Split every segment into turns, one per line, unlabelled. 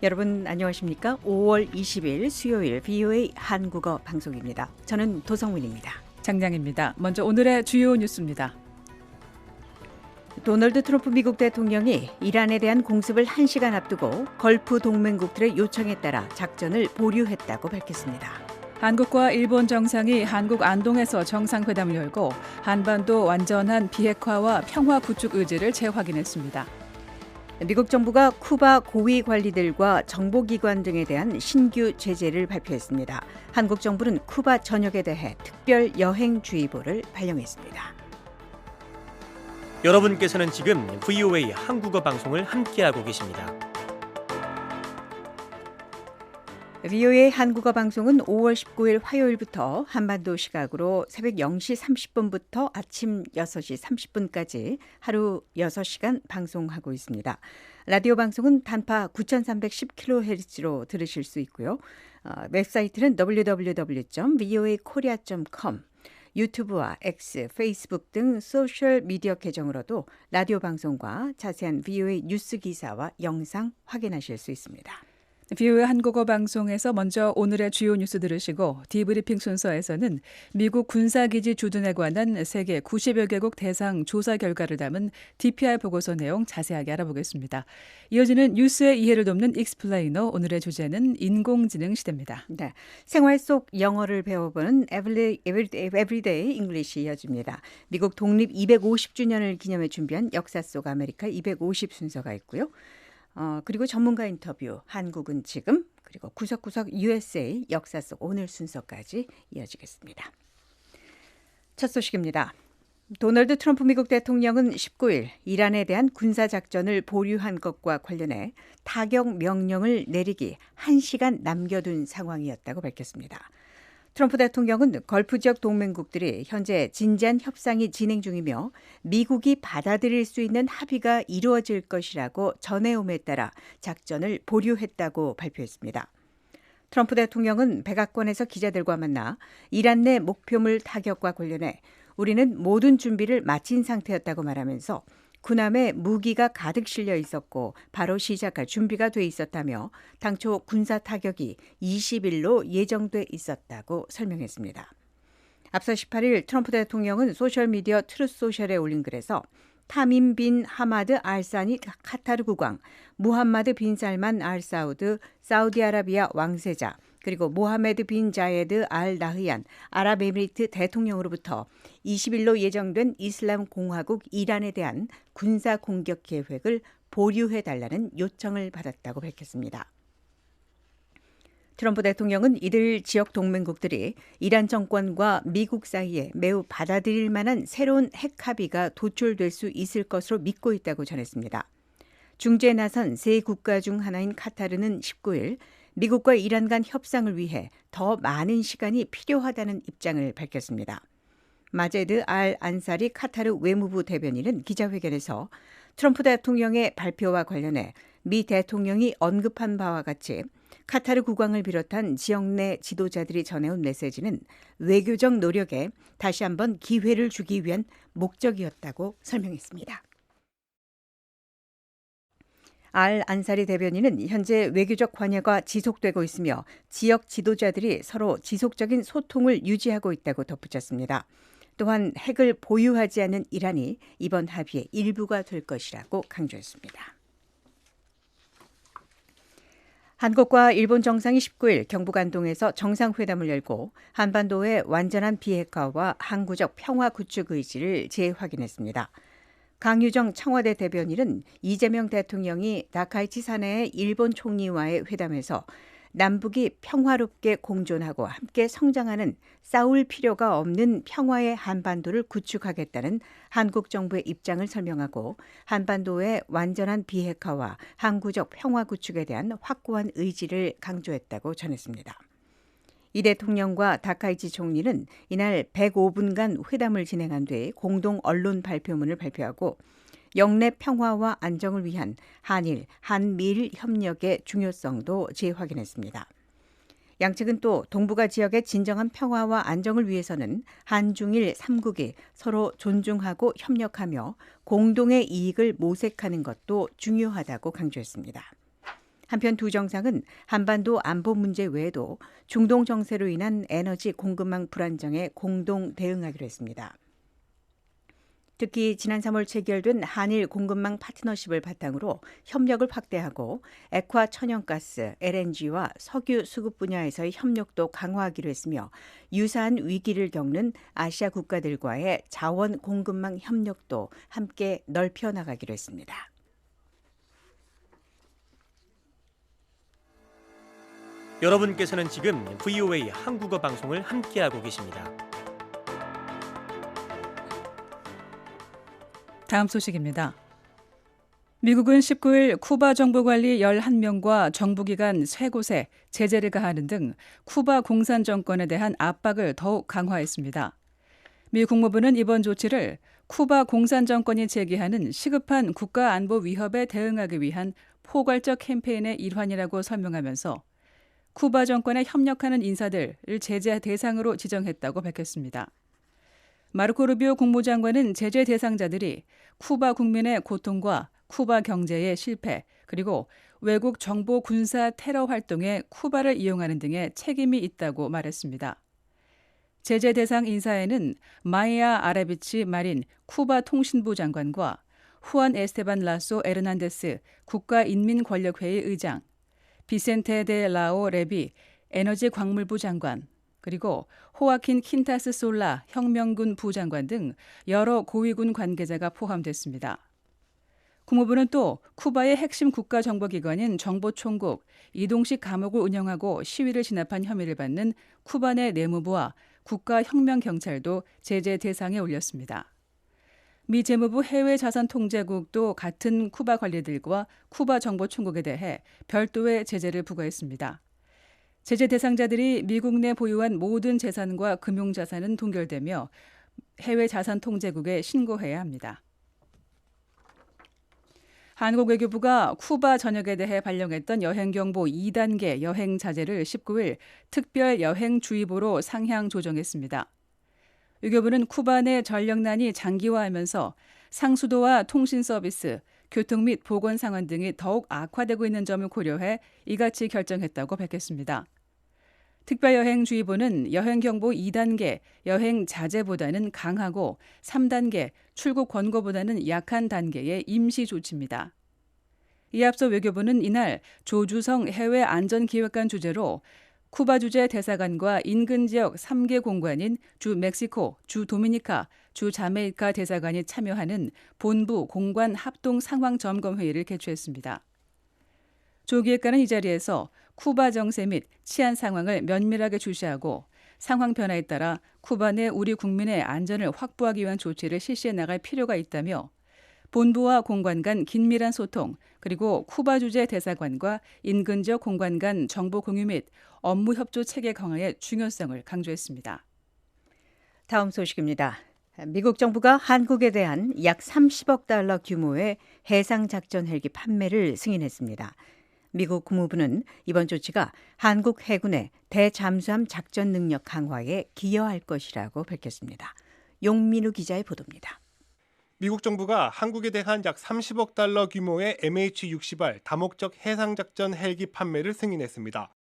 여러분 안녕하십니까? 5월 20일 수요일 VOA 한국어 방송입니다. 저는 도성민입니다.
장량입니다. 먼저 오늘의 주요 뉴스입니다.
도널드 트럼프 미국 대통령이 이란에 대한 공습을 1시간 앞두고 걸프 동맹국들의 요청에 따라 작전을 보류했다고 밝혔습니다.
한국과 일본 정상이 한국 안동에서 정상회담을 열고 한반도 완전한 비핵화와 평화 구축 의지를 재확인했습니다.
미국 정부가 쿠바 고위 관리들과 정보기관 등에 대한 신규 제재를 발표했습니다. 한국 정부는 쿠바 전역에 대해 특별 여행주의보를 발령했습니다.
여러분께서는 지금 VOA 한국어 방송을 함께하고 계십니다.
VOA 한국어 방송은 5월 19일 화요일부터 한반도 시각으로 새벽 0시 30분부터 아침 6시 30분까지 하루 6시간 방송하고 있습니다. 라디오 방송은 단파 9310kHz로 들으실 수 있고요. 웹사이트는 www.voakorea.com, 유튜브와 X, 페이스북 등 소셜미디어 계정으로도 라디오 방송과 자세한 VOA 뉴스 기사와 영상 확인하실 수 있습니다.
VOA 한국어 방송에서 먼저 오늘의 주요 뉴스 들으시고 디브리핑 순서에서는 미국 군사기지 주둔에 관한 세계 90여 개국 대상 조사 결과를 담은 DPR 보고서 내용 자세하게 알아보겠습니다. 이어지는 뉴스의 이해를 돕는 익스플레이너, 오늘의 주제는 인공지능 시대입니다.
네, 생활 속 영어를 배워보는 Everyday English 이어집니다. 미국 독립 250주년을 기념해 준비한 역사 속 아메리카 250 순서가 있고요. 그리고 전문가 인터뷰, 한국은 지금, 그리고 구석구석 USA 역사 속 오늘 순서까지 이어지겠습니다. 첫 소식입니다. 도널드 트럼프 미국 대통령은 19일 이란에 대한 군사작전을 보류한 것과 관련해 타격 명령을 내리기 1시간 남겨둔 상황이었다고 밝혔습니다. 트럼프 대통령은 걸프 지역 동맹국들이 현재 진지한 협상이 진행 중이며 미국이 받아들일 수 있는 합의가 이루어질 것이라고 전해옴에 따라 작전을 보류했다고 발표했습니다. 트럼프 대통령은 백악관에서 기자들과 만나 이란 내 목표물 타격과 관련해 우리는 모든 준비를 마친 상태였다고 말하면서 군함에 무기가 가득 실려 있었고 바로 시작할 준비가 돼 있었다며 당초 군사 타격이 20일로 예정돼 있었다고 설명했습니다. 앞서 18일 트럼프 대통령은 소셜미디어 트루소셜에 올린 글에서 타민 빈 하마드 알사니 카타르 국왕, 무함마드 빈 살만 알 사우드 사우디아라비아 왕세자, 그리고 모하메드 빈 자예드 알 나흐얀 아랍에미리트 대통령으로부터 20일로 예정된 이슬람 공화국 이란에 대한 군사 공격 계획을 보류해달라는 요청을 받았다고 밝혔습니다. 트럼프 대통령은 이들 지역 동맹국들이 이란 정권과 미국 사이에 매우 받아들일 만한 새로운 핵 합의가 도출될 수 있을 것으로 믿고 있다고 전했습니다. 중재에 나선 세 국가 중 하나인 카타르는 19일 미국과 이란 간 협상을 위해 더 많은 시간이 필요하다는 입장을 밝혔습니다. 마제드 알 안사리 카타르 외무부 대변인은 기자회견에서 트럼프 대통령의 발표와 관련해 미 대통령이 언급한 바와 같이 카타르 국왕을 비롯한 지역 내 지도자들이 전해온 메시지는 외교적 노력에 다시 한번 기회를 주기 위한 목적이었다고 설명했습니다. 알 안사리 대변인은 현재 외교적 관여가 지속되고 있으며 지역 지도자들이 서로 지속적인 소통을 유지하고 있다고 덧붙였습니다. 또한 핵을 보유하지 않는 이란이 이번 합의의 일부가 될 것이라고 강조했습니다. 한국과 일본 정상이 19일 경북 안동에서 정상회담을 열고 한반도의 완전한 비핵화와 항구적 평화 구축 의지를 재확인했습니다. 강유정 청와대 대변인은 이재명 대통령이 다카이치 사내의 일본 총리와의 회담에서 남북이 평화롭게 공존하고 함께 성장하는 싸울 필요가 없는 평화의 한반도를 구축하겠다는 한국 정부의 입장을 설명하고 한반도의 완전한 비핵화와 항구적 평화 구축에 대한 확고한 의지를 강조했다고 전했습니다. 이 대통령과 다카이치 총리는 이날 105분간 회담을 진행한 뒤 공동 언론 발표문을 발표하고 영내 평화와 안정을 위한 한일, 한미일 협력의 중요성도 재확인했습니다. 양측은 또 동북아 지역의 진정한 평화와 안정을 위해서는 한중일 3국이 서로 존중하고 협력하며 공동의 이익을 모색하는 것도 중요하다고 강조했습니다. 한편 두 정상은 한반도 안보 문제 외에도 중동 정세로 인한 에너지 공급망 불안정에 공동 대응하기로 했습니다. 특히 지난 3월 체결된 한일 공급망 파트너십을 바탕으로 협력을 확대하고 액화 천연가스, LNG와 석유 수급 분야에서의 협력도 강화하기로 했으며 유사한 위기를 겪는 아시아 국가들과의 자원 공급망 협력도 함께 넓혀 나가기로 했습니다.
여러분께서는 지금 VOA 한국어 방송을 함께하고 계십니다.
다음 소식입니다. 미국은 19일 쿠바 정부 관리 11명과 정부기관 3곳에 제재를 가하는 등 쿠바 공산 정권에 대한 압박을 더욱 강화했습니다. 미 국무부는 이번 조치를 쿠바 공산 정권이 제기하는 시급한 국가 안보 위협에 대응하기 위한 포괄적 캠페인의 일환이라고 설명하면서 쿠바 정권에 협력하는 인사들을 제재 대상으로 지정했다고 밝혔습니다. 마르코 루비오 국무장관은 제재 대상자들이 쿠바 국민의 고통과 쿠바 경제의 실패, 그리고 외국 정보 군사 테러 활동에 쿠바를 이용하는 등의 책임이 있다고 말했습니다. 제재 대상 인사에는 마이아 아라비치 마린 쿠바 통신부 장관과 후안 에스테반 라소 에르난데스 국가인민권력회의 의장, 비센테 데 라오 레비 에너지 광물부 장관, 그리고 호아킨 킨타스 솔라 혁명군 부장관 등 여러 고위군 관계자가 포함됐습니다. 국무부는 또 쿠바의 핵심 국가정보기관인 정보총국, 이동식 감옥을 운영하고 시위를 진압한 혐의를 받는 쿠바 내 내무부와 국가혁명경찰도 제재 대상에 올렸습니다. 미 재무부 해외자산통제국도 같은 쿠바 관리들과 쿠바 정보총국에 대해 별도의 제재를 부과했습니다. 제재 대상자들이 미국 내 보유한 모든 재산과 금융자산은 동결되며 해외자산통제국에 신고해야 합니다. 한국 외교부가 쿠바 전역에 대해 발령했던 여행경보 2단계 여행 자제를 19일 특별 여행주의보로 상향 조정했습니다. 외교부는 쿠바 내 전력난이 장기화하면서 상수도와 통신 서비스, 교통 및 보건 상황 등이 더욱 악화되고 있는 점을 고려해 이같이 결정했다고 밝혔습니다. 특별여행주의보는 여행경보 2단계 여행 자제보다는 강하고 3단계 출국 권고보다는 약한 단계의 임시 조치입니다. 이에 앞서 외교부는 이날 조주성 해외안전기획관 주재로 쿠바 주재 대사관과 인근 지역 3개 공관인 주 멕시코, 주 도미니카, 주 자메이카 대사관이 참여하는 본부 공관 합동 상황 점검 회의를 개최했습니다. 조 기획관은 이 자리에서 쿠바 정세 및 치안 상황을 면밀하게 주시하고 상황 변화에 따라 쿠바 내 우리 국민의 안전을 확보하기 위한 조치를 실시해 나갈 필요가 있다며 본부와 공관 간 긴밀한 소통, 그리고 쿠바 주재 대사관과 인근 지역 공관 간 정보 공유 및 업무 협조 체계 강화의 중요성을 강조했습니다.
다음 소식입니다. 미국 정부가 한국에 대한 약 30억 달러 규모의 해상작전 헬기 판매를 승인했습니다. 미국 국무부는 이번 조치가 한국 해군의 대잠수함 작전 능력 강화에 기여할 것이라고 밝혔습니다. 용민우 기자의 보도입니다.
미국 정부가 한국에 대한 약 30억 달러 규모의 MH-60R 다목적 해상작전 헬기 판매를 승인했습니다.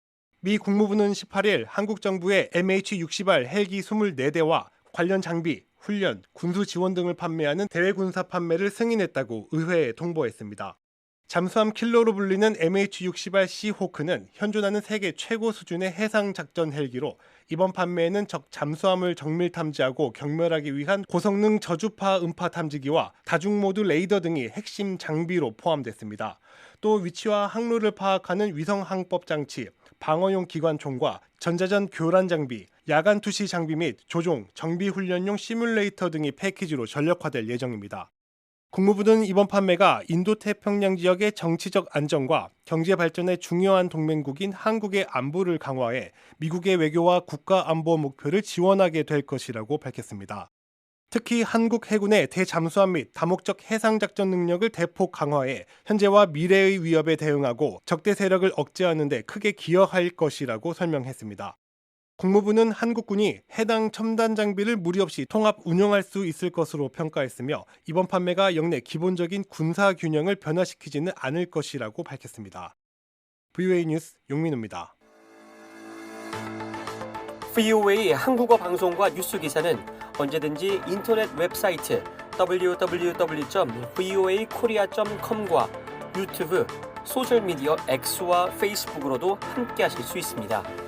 미 국무부는 18일 한국 정부의 MH-60R 헬기 24대와 관련 장비, 훈련, 군수 지원 등을 판매하는 대외군사 판매를 승인했다고 의회에 통보했습니다. 잠수함 킬러로 불리는 MH-60R 시호크는 현존하는 세계 최고 수준의 해상작전 헬기로 이번 판매에는 적 잠수함을 정밀 탐지하고 경멸하기 위한 고성능 저주파 음파 탐지기와 다중모드 레이더 등이 핵심 장비로 포함됐습니다. 또 위치와 항로를 파악하는 위성 항법 장치, 방어용 기관총과 전자전 교란 장비, 야간 투시 장비 및 조종, 정비 훈련용 시뮬레이터 등이 패키지로 전력화될 예정입니다. 국무부는 이번 판매가 인도태평양 지역의 정치적 안정과 경제 발전에 중요한 동맹국인 한국의 안보를 강화해 미국의 외교와 국가 안보 목표를 지원하게 될 것이라고 밝혔습니다. 특히 한국 해군의 대잠수함 및 다목적 해상작전 능력을 대폭 강화해 현재와 미래의 위협에 대응하고 적대 세력을 억제하는 데 크게 기여할 것이라고 설명했습니다. 국무부는 한국군이 해당 첨단 장비를 무리 없이 통합 운용할 수 있을 것으로 평가했으며 이번 판매가 역내 기본적인 군사 균형을 변화시키지는 않을 것이라고 밝혔습니다. VOA 뉴스 용민우입니다.
VOA 한국어 방송과 뉴스 기사는 언제든지 인터넷 웹사이트 www.voakorea.com과 유튜브, 소셜미디어 X와 페이스북으로도 함께하실 수 있습니다.